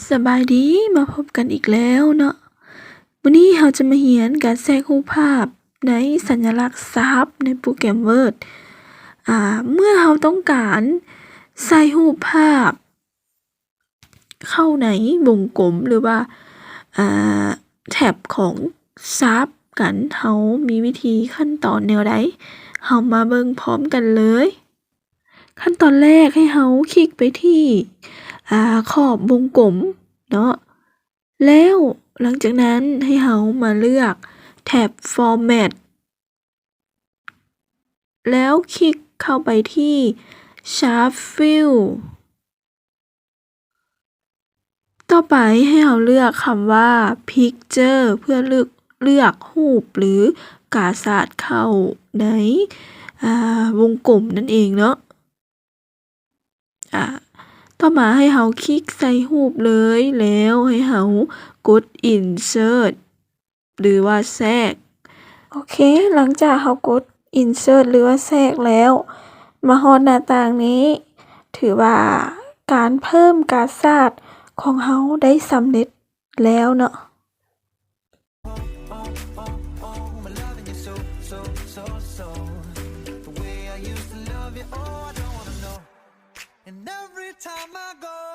สบายดีมาพบกันอีกแล้วเนาะวันนี้เราจะมาเรียนการแทรกรูปภาพในสัญลักษณ์ซับในโปรแกรม Word เมื่อเราต้องการใส่รูปภาพเข้าในวงกลมหรือว่าแท็บของซับกันเรามีวิธีขั้นตอนแนวใดเรามาเบิ่งพร้อมกันเลยขั้นตอนแรกให้เราคลิกไปที่ขอบวงกลมเนาะแล้วหลังจากนั้นให้เรามาเลือกแท็บ Format แล้วคลิกเข้าไปที่ Sharp Fill ต่อไปให้เราเลือกคำว่า Picture เพื่อเลือกรูปหรือกาสาดเข้าในวงกลมนั่นเองเนาะต่อมาให้เราคลิกใส่รูปเลยแล้วให้เรากด Insert หรือว่าแทรกโอเคหลังจากเรากด Insert หรือว่าแทรกแล้วมาฮอดหน้าต่างนี้ถือว่าการเพิ่มกาสาดของเราได้สำเร็จแล้วเนาะAnd every time I go